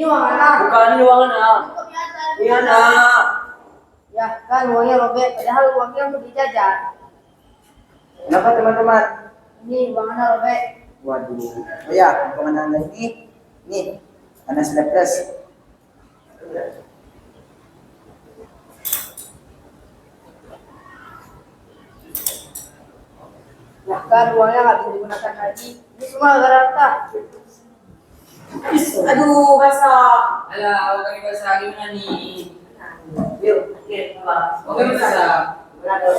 Ini uang anak. Bukan ini uang anak. Ini anak. Ya kan uangnya robek, padahal uangnya untuk dijajan. Kenapa teman-teman? Ini uang anak robek. Waduh. Oh ya, uang anak ini. Nih, anak sudah plus. Ya kan uangnya nggak bisa digunakan lagi. Ini semua gara-gara. Aduh, basah. Alah, kami basah gimana nih? Yuk, oke, apa? Oke, basah. Berada.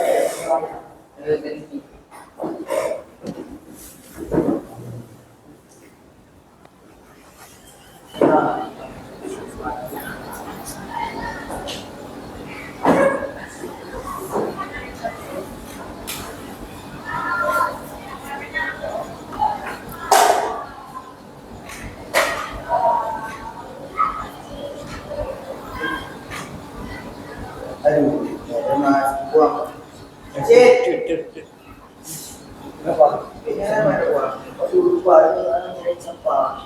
Ayo, ganti. Aduh, ada mas uang. Cik. Kenapa? Ini ada uang. Aduh, lupa ini orang siapa?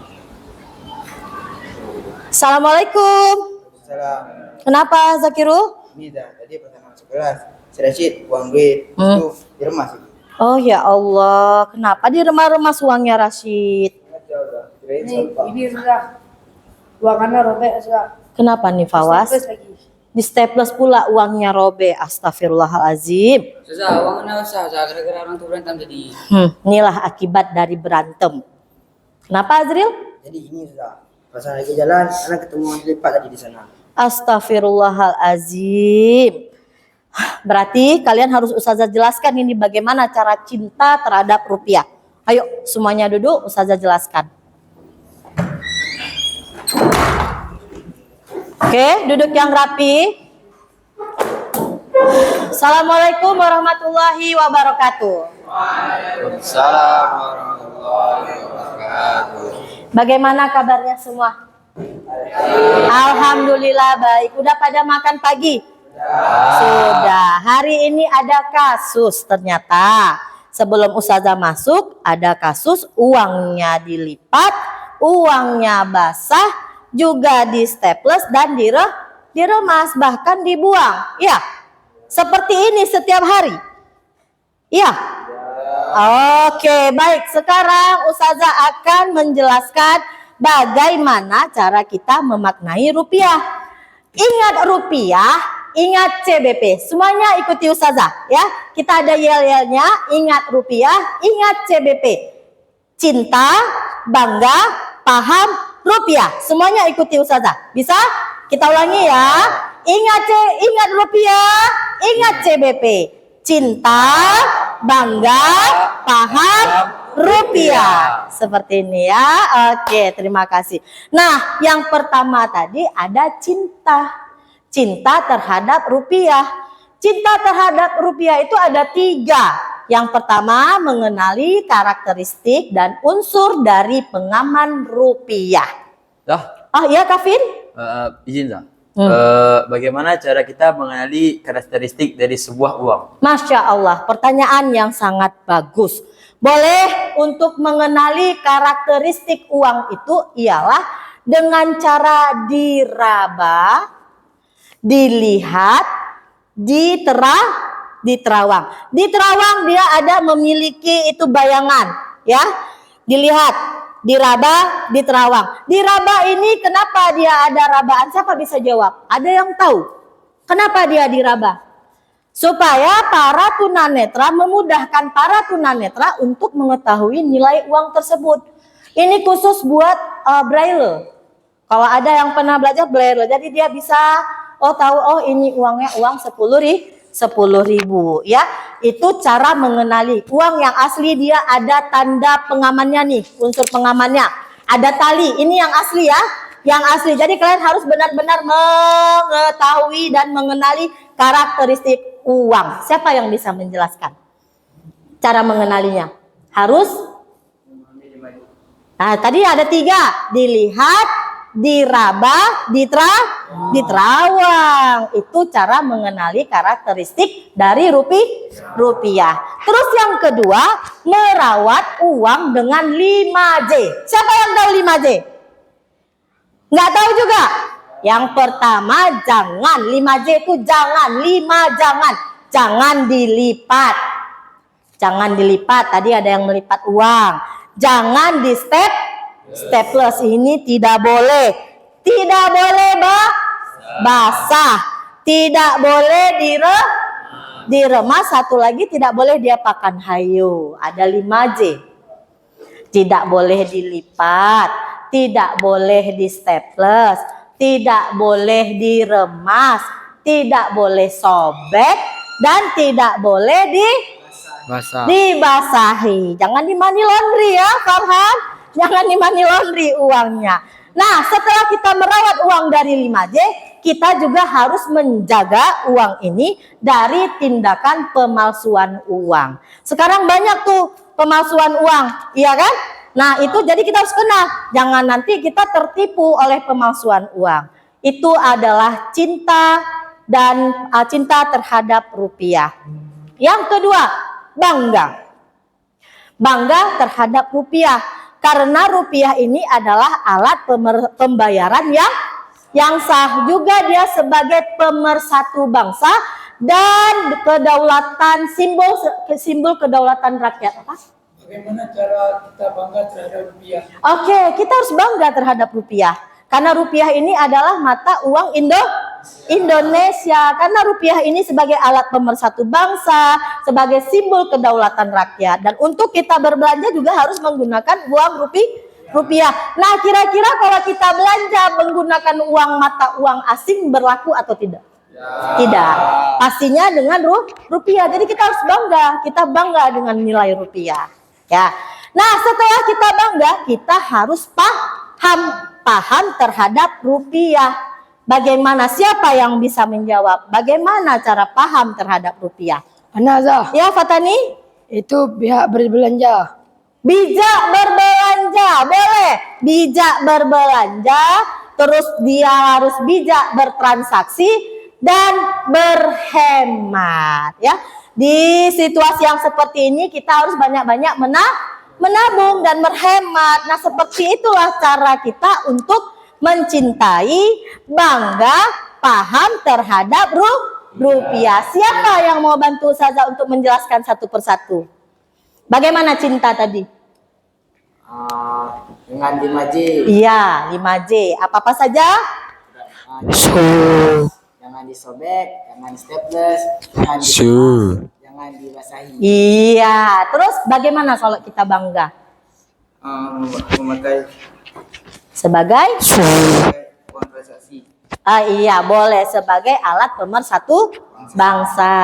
Assalamualaikum. Salam. Kenapa Zakirul? Ini dah tadi pertama masuk kelas. Saya Rashid, uang duit itu diremas itu. Oh ya Allah, kenapa diremas-remas uangnya Rashid? Ini sudah uang anak robek sudah. Kenapa nih Fawas? Staples lagi. Di staples pula uangnya robe. Astagfirullahalazim. Susah, uang mana usah, gara-gara orang tuh berantem jadi. Inilah akibat dari berantem. Kenapa Azril? Jadi ini sudah. Pas lagi jalan, anak ketemu orang lipat tadi di sana. Astagfirullahalazim. Berarti kalian harus Ustazah jelaskan ini bagaimana cara cinta terhadap rupiah. Ayo semuanya duduk, Ustazah jelaskan. Oke, duduk yang rapi. Assalamualaikum warahmatullahi wabarakatuh. Waalaikumsalam warahmatullahi wabarakatuh. Bagaimana kabarnya semua? Alhamdulillah baik. Udah pada makan pagi? Sudah. Hari ini ada kasus ternyata. Sebelum Ustazah masuk, ada kasus uangnya dilipat, uangnya basah, juga di staples dan diremas, bahkan dibuang. Ya, seperti ini setiap hari. Ya. Oke, baik. Sekarang Ustazah akan menjelaskan bagaimana cara kita memaknai rupiah. Ingat rupiah, ingat CBP. Semuanya ikuti Ustazah ya. Kita ada yel-yelnya. Ingat rupiah, ingat CBP. Cinta, bangga, paham, rupiah. Semuanya ikuti Ustazah. Bisa? Kita ulangi ya. Ingat rupiah, ingat CBP. Cinta, bangga, paham, rupiah. Seperti ini ya. Oke, terima kasih. Nah, yang pertama tadi ada cinta. Cinta terhadap rupiah. Cinta terhadap rupiah itu ada 3. Yang pertama, mengenali karakteristik dan unsur dari pengaman rupiah. Dah, Iya Kavin? izin Zah. Bagaimana cara kita mengenali karakteristik dari sebuah uang? Masya Allah, pertanyaan yang sangat bagus. Boleh untuk mengenali karakteristik uang itu ialah dengan cara diraba, dilihat, diterawang. Diterawang dia ada memiliki itu bayangan, ya. Dilihat, diraba, diterawang. Diraba ini kenapa dia ada rabaan? Siapa bisa jawab? Ada yang tahu? Kenapa dia diraba? Supaya para tunanetra, memudahkan para tunanetra untuk mengetahui nilai uang tersebut. Ini khusus buat braille. Kalau ada yang pernah belajar braille, jadi dia bisa tahu ini uangnya uang 10.000 ya. Itu cara mengenali uang yang asli, dia ada tanda pengamannya nih, unsur pengamannya. Ada tali, ini yang asli ya. Yang asli. Jadi kalian harus benar-benar mengetahui dan mengenali karakteristik uang. Siapa yang bisa menjelaskan cara mengenalinya? Harus. Nah, tadi ada 3. Dilihat, diraba, diterawang. Itu cara mengenali karakteristik dari rupiah. Terus yang kedua, merawat uang dengan 5J. Siapa yang tahu 5J? Nggak tahu juga. Yang pertama jangan, 5J itu jangan, 5 jangan. Jangan dilipat. Jangan dilipat, tadi ada yang melipat uang. Jangan di staples, ini tidak boleh. Tidak boleh basah. Tidak boleh diremas. Satu lagi tidak boleh diapakan, hayu. Ada 5J. Tidak boleh dilipat, tidak boleh di staples, tidak boleh diremas, tidak boleh sobek, dan tidak boleh dibasahi. Jangan di money laundry ya, Farhan. Jangan di money laundry uangnya. Nah, setelah kita merawat uang dari 5J, kita juga harus menjaga uang ini dari tindakan pemalsuan uang. Sekarang banyak tuh pemalsuan uang, iya kan? Nah, itu jadi kita harus kenal. Jangan nanti kita tertipu oleh pemalsuan uang. Itu adalah cinta dan cinta terhadap rupiah. Yang kedua, bangga. Bangga terhadap rupiah. Karena rupiah ini adalah alat pembayaran yang sah. Juga dia sebagai pemersatu bangsa dan kedaulatan, simbol kedaulatan rakyat. Apa? Bagaimana cara kita bangga terhadap rupiah? Oke, kita harus bangga terhadap rupiah. Karena rupiah ini adalah mata uang Indonesia. Karena rupiah ini sebagai alat pemersatu bangsa, sebagai simbol kedaulatan rakyat. Dan untuk kita berbelanja juga harus menggunakan uang rupiah. Nah, kira-kira kalau kita belanja menggunakan uang mata uang asing berlaku atau tidak? Tidak. Pastinya dengan rupiah. Jadi kita harus bangga. Kita bangga dengan nilai rupiah. Ya. Nah, setelah kita bangga, kita harus paham terhadap rupiah. Bagaimana, siapa yang bisa menjawab? Bagaimana cara paham terhadap rupiah? Anazah, Ya, Fatani? itu pihak berbelanja. Bijak berbelanja, boleh. Bijak berbelanja, terus dia harus bijak bertransaksi dan berhemat. Ya, di situasi yang seperti ini kita harus banyak-banyak menabung dan berhemat. Nah, seperti itulah cara kita untuk mencintai, bangga, paham terhadap rupiah. Siapa yang mau bantu Ustazah untuk menjelaskan satu persatu? Bagaimana cinta tadi? Dengan 5J. Iya, 5J. Apa-apa saja? Jangan disobek, jangan staples, jangan dibasahi. Iya. Terus bagaimana kalau kita bangga? Memakai Sebagai? uang transaksi. Iya, boleh sebagai alat pemersatu bangsa,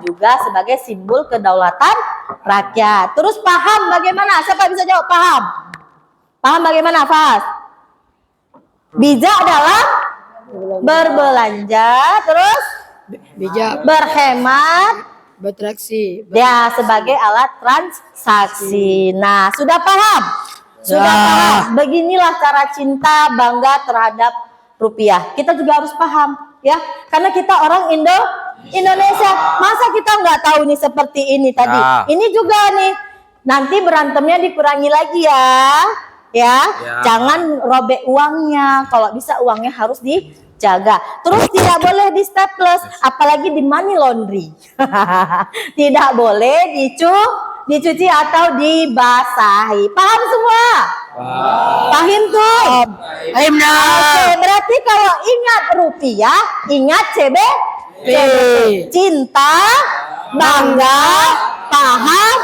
juga sebagai simbol kedaulatan rakyat. Terus paham bagaimana? Siapa bisa jawab paham? Paham bagaimana, Fas? Bijak dalam berbelanja, terus Bijak berhemat, bertransaksi. ya sebagai alat transaksi. Nah, sudah paham? Sudah paham. Beginilah cara cinta bangga terhadap rupiah. Kita juga harus paham, ya, karena kita orang Indonesia. Masa kita nggak tahu nih seperti ini tadi? Ini juga nih. Nanti berantemnya dikurangi lagi ya. Jangan robek uangnya. Kalau bisa uangnya harus dijaga. Terus tidak boleh di staples, apalagi di money laundry. Tidak boleh dicuci atau dibasahi. Paham semua? Paham tuh? Oke, berarti kalau ingat rupiah, ingat CB. Cinta, bangga, paham,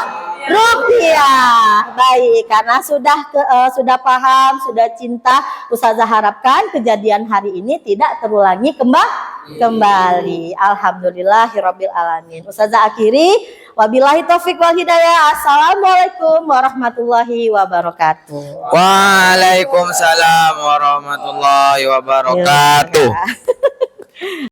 rupiah. Baik, karena sudah paham, sudah cinta, Ustazah harapkan kejadian hari ini tidak terulangi kembali. Alhamdulillahirabbil alamin. Ustazah akhiri, wabillahi taufik wal hidayah. Assalamualaikum warahmatullahi wabarakatuh. Waalaikumsalam warahmatullahi wabarakatuh.